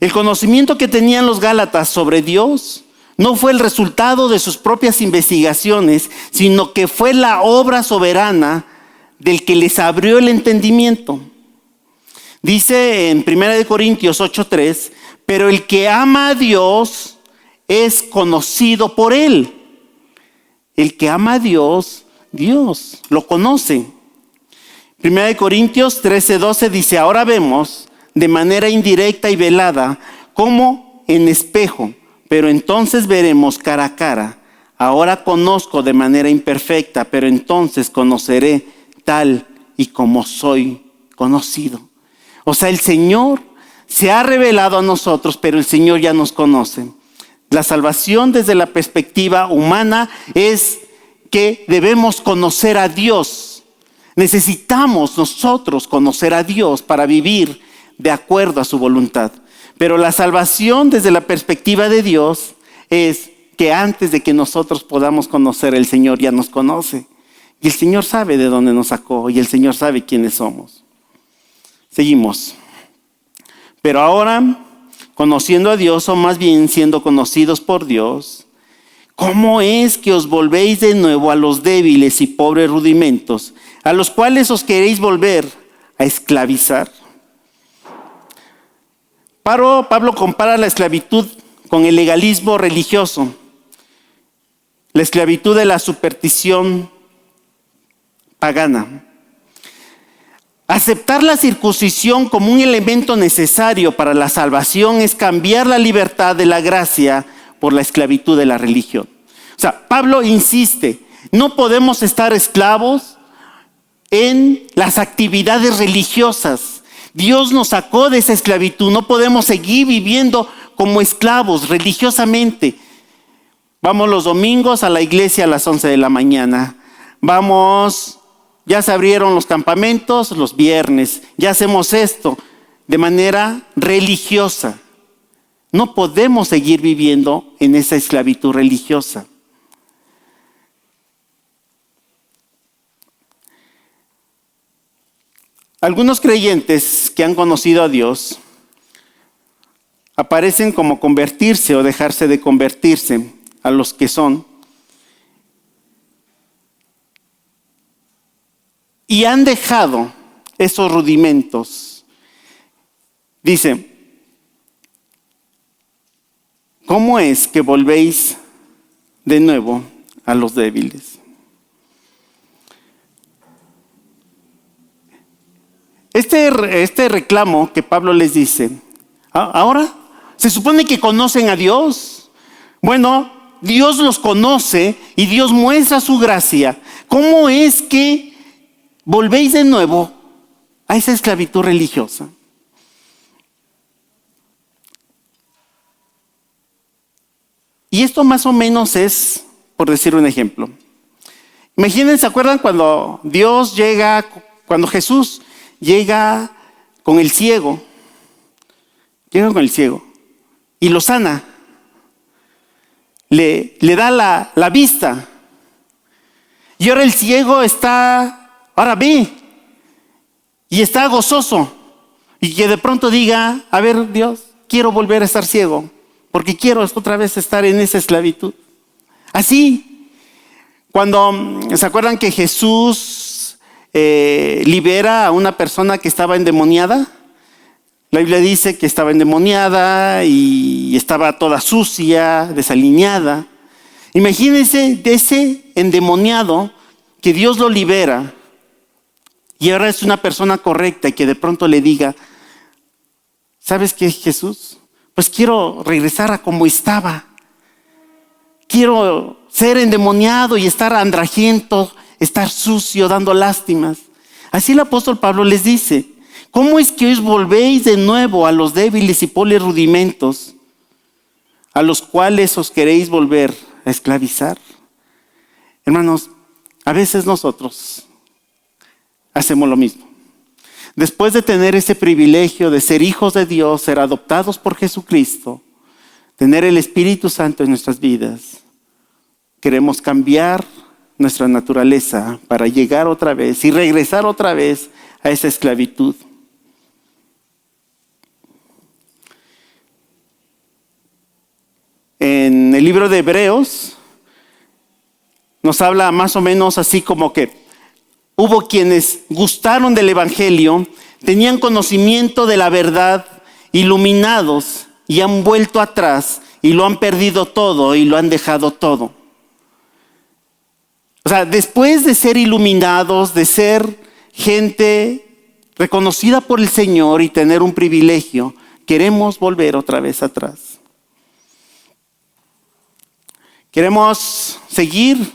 El conocimiento que tenían los Gálatas sobre Dios no fue el resultado de sus propias investigaciones, sino que fue la obra soberana del que les abrió el entendimiento. Dice en 1 Corintios 8:3, pero el que ama a Dios es conocido por Él. El que ama a Dios, Dios lo conoce. 1 Corintios 13:12 dice, ahora vemos de manera indirecta y velada, como en espejo, pero entonces veremos cara a cara. Ahora conozco de manera imperfecta, pero entonces conoceré tal y como soy conocido. O sea, el Señor se ha revelado a nosotros, pero el Señor ya nos conoce. La salvación desde la perspectiva humana es que debemos conocer a Dios. Necesitamos nosotros conocer a Dios para vivir de acuerdo a su voluntad. Pero la salvación desde la perspectiva de Dios es que antes de que nosotros podamos conocer, el Señor ya nos conoce. Y el Señor sabe de dónde nos sacó y el Señor sabe quiénes somos. Seguimos. Pero ahora, conociendo a Dios, o más bien siendo conocidos por Dios, ¿cómo es que os volvéis de nuevo a los débiles y pobres rudimentos, a los cuales os queréis volver a esclavizar? Pablo compara la esclavitud con el legalismo religioso, la esclavitud de la superstición pagana. Aceptar la circuncisión como un elemento necesario para la salvación es cambiar la libertad de la gracia por la esclavitud de la religión. O sea, Pablo insiste, no podemos estar esclavos en las actividades religiosas. Dios nos sacó de esa esclavitud, no podemos seguir viviendo como esclavos religiosamente. Vamos los domingos a la iglesia a las 11 de la mañana. Ya se abrieron los campamentos los viernes, ya hacemos esto de manera religiosa. No podemos seguir viviendo en esa esclavitud religiosa. Algunos creyentes que han conocido a Dios aparecen como convertirse o dejarse de convertirse a los que son. Y han dejado esos rudimentos. Dice, ¿cómo es que volvéis de nuevo a los débiles? Este reclamo que Pablo les dice, ahora se supone que conocen a Dios, Bueno, Dios los conoce y Dios muestra su gracia. ¿Cómo es que volvéis de nuevo a esa esclavitud religiosa? Y esto más o menos es, por decir un ejemplo. Imaginen, ¿se acuerdan cuando cuando Jesús llega con el ciego? Llega con el ciego y lo sana. Le da la vista. Y ahora el ciego ahora ve. Y está gozoso. Y que de pronto diga, a ver, Dios, quiero volver a estar ciego. Porque quiero otra vez estar en esa esclavitud. Así, cuando se acuerdan que Jesús libera a una persona que estaba endemoniada. La Biblia dice que estaba endemoniada y estaba toda sucia, desalineada. Imagínense de ese endemoniado que Dios lo libera y ahora es una persona correcta y que de pronto le diga, ¿sabes qué, Jesús? Pues quiero regresar a como estaba. Quiero ser endemoniado y estar andrajiento, estar sucio, dando lástimas. Así el apóstol Pablo les dice, ¿cómo es que os volvéis de nuevo a los débiles y pobres rudimentos a los cuales os queréis volver a esclavizar? Hermanos, a veces nosotros hacemos lo mismo. Después de tener ese privilegio de ser hijos de Dios, ser adoptados por Jesucristo, tener el Espíritu Santo en nuestras vidas, queremos cambiar nuestra naturaleza para llegar otra vez y regresar otra vez a esa esclavitud. En el libro de Hebreos nos habla más o menos así como que hubo quienes gustaron del Evangelio, tenían conocimiento de la verdad, iluminados, y han vuelto atrás y lo han perdido todo y lo han dejado todo. O sea, después de ser iluminados, de ser gente reconocida por el Señor y tener un privilegio, queremos volver otra vez atrás. Queremos seguir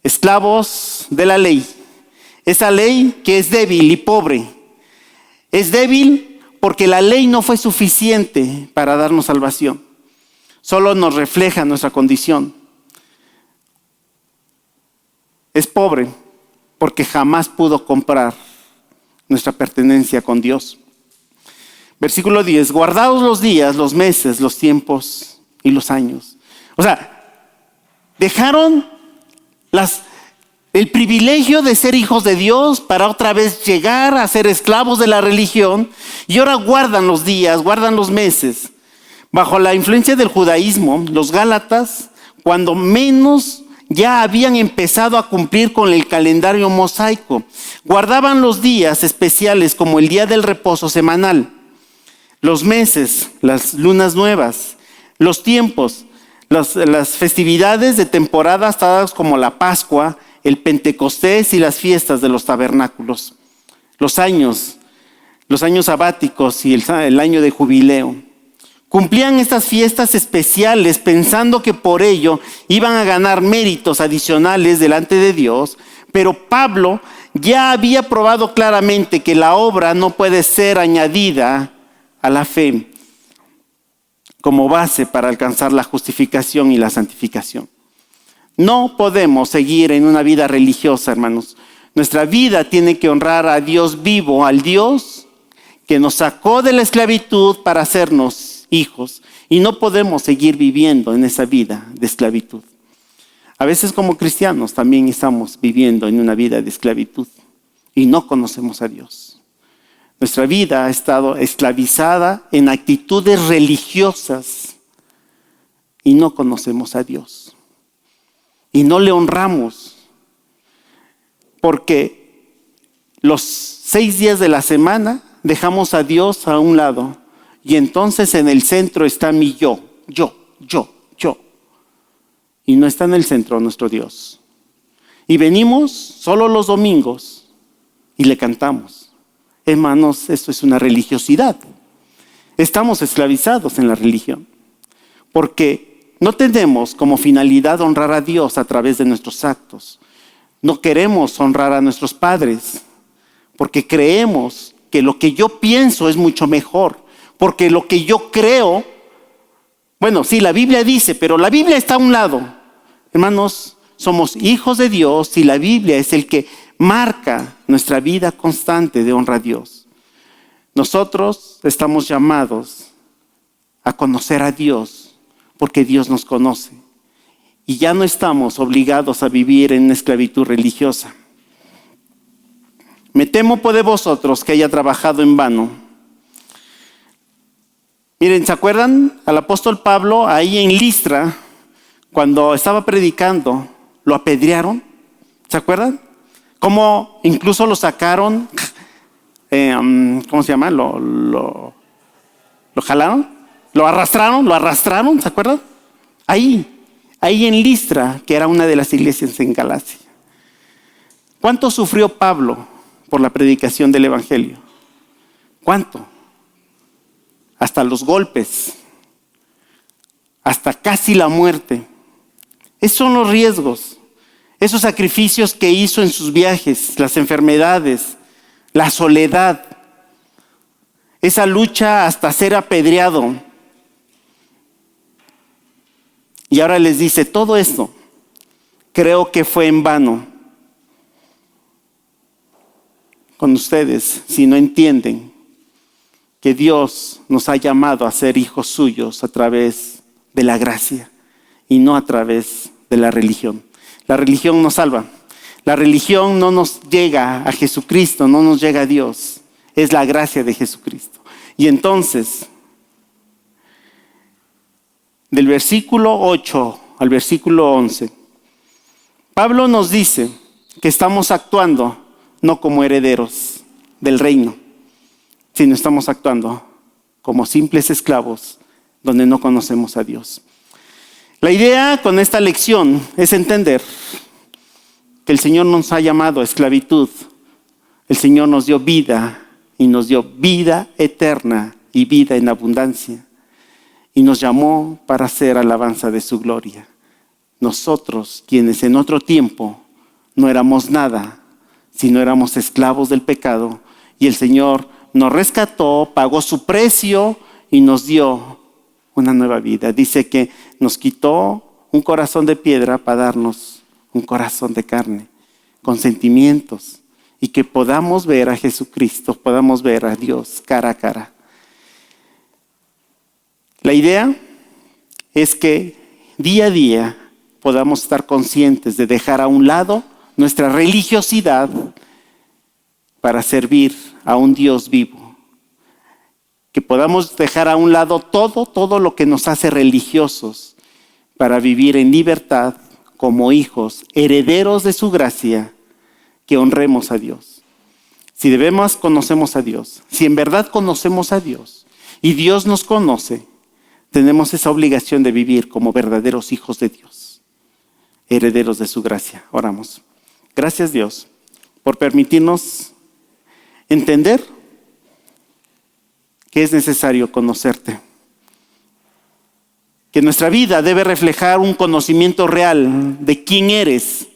esclavos de la ley. Esa ley que es débil y pobre. Es débil porque la ley no fue suficiente para darnos salvación. Solo nos refleja nuestra condición. Es pobre porque jamás pudo comprar nuestra pertenencia con Dios. Versículo 10. Guardaos los días, los meses, los tiempos y los años. O sea, dejaron el privilegio de ser hijos de Dios para otra vez llegar a ser esclavos de la religión y ahora guardan los días, guardan los meses. Bajo la influencia del judaísmo, los gálatas, cuando menos ya habían empezado a cumplir con el calendario mosaico. Guardaban los días especiales como el día del reposo semanal, los meses, las lunas nuevas, los tiempos, las festividades de temporadas tales como la Pascua, el Pentecostés y las fiestas de los tabernáculos, los años sabáticos y el año de jubileo. Cumplían estas fiestas especiales pensando que por ello iban a ganar méritos adicionales delante de Dios, pero Pablo ya había probado claramente que la obra no puede ser añadida a la fe como base para alcanzar la justificación y la santificación. No podemos seguir en una vida religiosa, hermanos. Nuestra vida tiene que honrar a Dios vivo, al Dios que nos sacó de la esclavitud para hacernos hijos. Y no podemos seguir viviendo en esa vida de esclavitud. A veces como cristianos también estamos viviendo en una vida de esclavitud y no conocemos a Dios. Nuestra vida ha estado esclavizada en actitudes religiosas y no conocemos a Dios. Y no le honramos porque los 6 días de la semana dejamos a Dios a un lado y entonces en el centro está mi yo. Y no está en el centro nuestro Dios. Y venimos solo los domingos y le cantamos. Hermanos, esto es una religiosidad. Estamos esclavizados en la religión porque no tenemos como finalidad honrar a Dios a través de nuestros actos. No queremos honrar a nuestros padres porque creemos que lo que yo pienso es mucho mejor. Porque lo que yo creo, bueno, sí, la Biblia dice, pero la Biblia está a un lado. Hermanos, somos hijos de Dios y la Biblia es el que marca nuestra vida constante de honra a Dios. Nosotros estamos llamados a conocer a Dios porque Dios nos conoce. Y ya no estamos obligados a vivir en una esclavitud religiosa. Me temo por de vosotros que haya trabajado en vano. Miren, ¿se acuerdan? Al apóstol Pablo ahí en Listra, cuando estaba predicando, lo apedrearon. ¿Se acuerdan? Cómo incluso lo sacaron, ¿cómo se llama? Lo jalaron, lo arrastraron, ¿se acuerdan? Ahí en Listra, que era una de las iglesias en Galacia. ¿Cuánto sufrió Pablo por la predicación del evangelio? ¿Cuánto? Hasta los golpes, hasta casi la muerte. Esos son los riesgos, esos sacrificios que hizo en sus viajes, las enfermedades, la soledad, esa lucha hasta ser apedreado. Y ahora les dice, todo esto creo que fue en vano con ustedes si no entienden que Dios nos ha llamado a ser hijos suyos a través de la gracia y no a través de la religión. La religión nos salva. La religión no nos llega a Jesucristo, no nos llega a Dios. Es la gracia de Jesucristo. Y entonces, del versículo 8 al versículo 11, Pablo nos dice que estamos actuando no como herederos del reino, sino estamos actuando como simples esclavos donde no conocemos a Dios. La idea con esta lección es entender que el Señor nos ha llamado a esclavitud. El Señor nos dio vida y nos dio vida eterna y vida en abundancia. Y nos llamó para hacer alabanza de su gloria. Nosotros, quienes en otro tiempo no éramos nada, sino éramos esclavos del pecado, y el Señor nos rescató, pagó su precio y nos dio una nueva vida. Dice que nos quitó un corazón de piedra para darnos un corazón de carne, con sentimientos, y que podamos ver a Jesucristo, podamos ver a Dios cara a cara. La idea es que día a día podamos estar conscientes de dejar a un lado nuestra religiosidad para servir a un Dios vivo. Que podamos dejar a un lado todo lo que nos hace religiosos para vivir en libertad como hijos, herederos de su gracia, que honremos a Dios. Si de veras conocemos a Dios, si en verdad conocemos a Dios y Dios nos conoce, tenemos esa obligación de vivir como verdaderos hijos de Dios, herederos de su gracia. Oramos. Gracias, Dios, por permitirnos entender que es necesario conocerte. Que nuestra vida debe reflejar un conocimiento real de quién eres.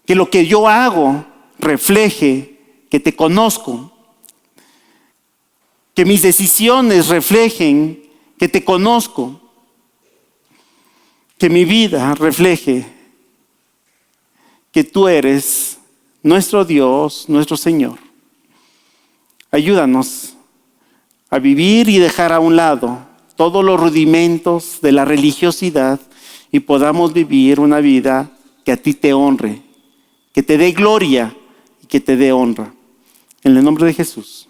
Que lo que yo hago refleje que te conozco. Que mis decisiones reflejen que te conozco. Que mi vida refleje que tú eres nuestro Dios, nuestro Señor. Ayúdanos a vivir y dejar a un lado todos los rudimentos de la religiosidad y podamos vivir una vida que a ti te honre, que te dé gloria y que te dé honra. En el nombre de Jesús.